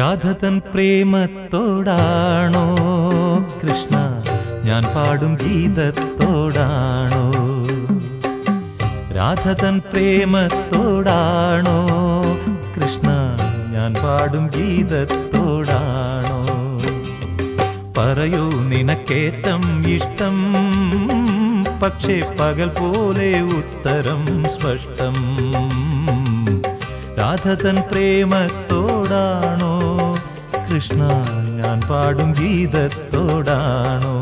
രാധതൻ പ്രേമത്തോടാണോ കൃഷ്ണ ഞാൻ പാടും ഗീതത്തോടാണോ? രാധതൻ പ്രേമത്തോടാണോ കൃഷ്ണ ഞാൻ പാടും ഗീതത്തോടാണോ? പറയൂ നിനക്കേറ്റം ഇഷ്ടം, പക്ഷേ പകൽ പോലെ ഉത്തരം സ്പഷ്ടം. രാധതൻ പ്രേമത്തോടാണോ കൃഷ്ണ ഞാൻ പാടും ഗീതത്തോടാണോ?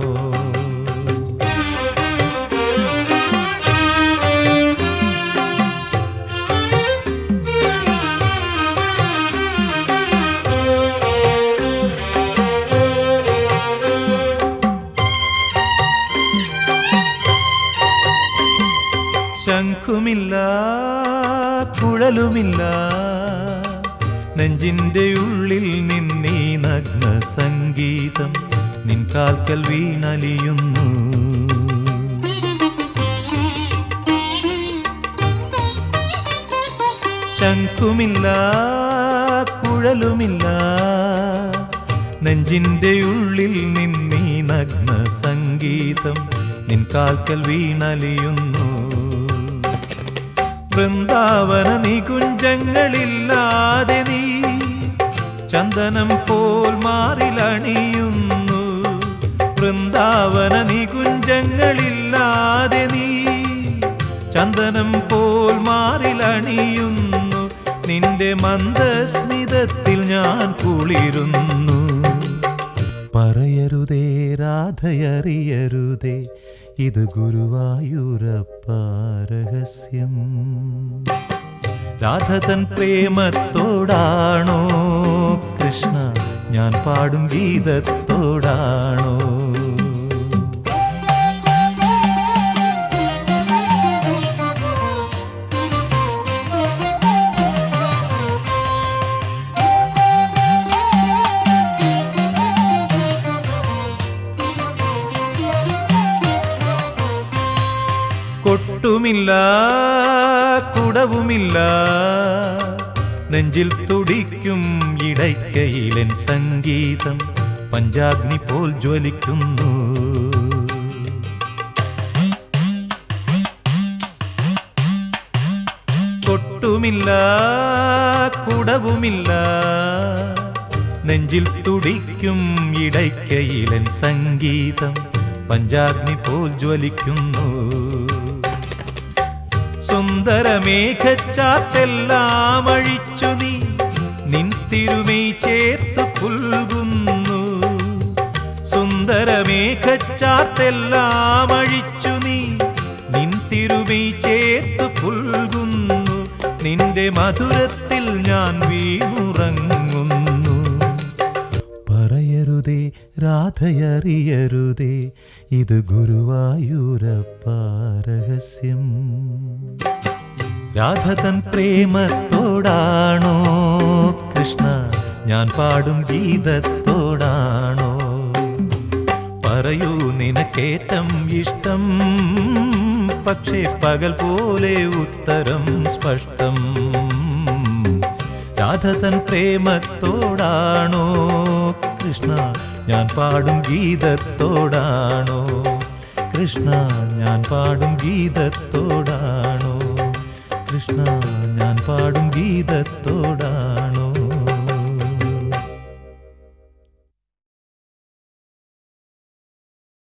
ശംഖുമില്ല കുഴലുമില്ല, നെഞ്ചിൻ്റെ ഉള്ളിൽ നിന്നീ നഗ്ന സംഗീതം നിൻ കാൽക്കൽ വീണലിയുന്നു. ശംഖുമില്ല കുഴലുമില്ല, നെഞ്ചിൻ്റെ ഉള്ളിൽ നിന്നീ നഗ്ന സംഗീതം നിൻ കാൽക്കൽ വീണലിയുന്നു. വൃന്ദാവന നികുഞ്ചങ്ങളില്ലാതെ നീ ചന്ദനം പോൽ മാറിലണിയുന്നു. വൃന്ദാവന നികുഞ്ചങ്ങളില്ലാതെ നീ ചന്ദനം പോൽ മാറിലണിയുന്നു. നിന്റെ മന്ദസ്മിതത്തിൽ ഞാൻ കുളിരുന്നു. പറയരുതേ രാധയറിയരുതേ, ഇത് ഗുരുവായൂരപ്പ രഹസ്യം. രാധതൻ പ്രേമത്തോടാണോ കൃഷ്ണ ഞാൻ പാടും ഗീതത്തോടാണോ? കൊട്ടുമില്ല കുടവുമില്ല, നെഞ്ചിൽ തുടിക്കും ഇടയ്ക്കയിലൻ സംഗീതം പഞ്ചാഗ്നി പോൽ ജ്വലിക്കുന്നു. കൊട്ടുമില്ല കുടവുമില്ല, നെഞ്ചിൽ തുടിക്കും ഇടയ്ക്കയിലൻ സംഗീതം പഞ്ചാഗ്നി പോൽ ജ്വലിക്കുന്നു. സുന്ദരമേഘച്ചാത്തെല്ലാം അഴിച്ചു നീ നിൻ തിരുമൈ ചേർത്തു പുൽകുന്നു. സുന്ദരമേഘച്ചാത്തെല്ലാം അഴിച്ചു നീ നിൻ തിരുമൈ ചേർത്തു പുൽകുന്നു. നിന്റെ മധുരത്തിൽ ഞാൻ വീണുറങ്ങുന്നു. പറയരുതേ രാധയറിയരുതേ, ഇത് ഗുരുവായൂരപ്പ രഹസ്യം. രാധതൻ പ്രേമത്തോടാണോ കൃഷ്ണ ഞാൻ പാടും ഗീതത്തോടാണോ? പറയൂ നിനക്കേറ്റം ഇഷ്ടം, പക്ഷേ പകൽ പോലെ ഉത്തരം സ്പഷ്ടം. രാധതൻ പ്രേമത്തോടാണോ കൃഷ്ണ ഞാൻ പാടും ഗീതത്തോടാണോ? കൃഷ്ണ ഞാൻ പാടും ഗീതത്തോടാണോ? കൃഷ്ണ ഞാൻ പാടും ഗീതത്തോടാണോ?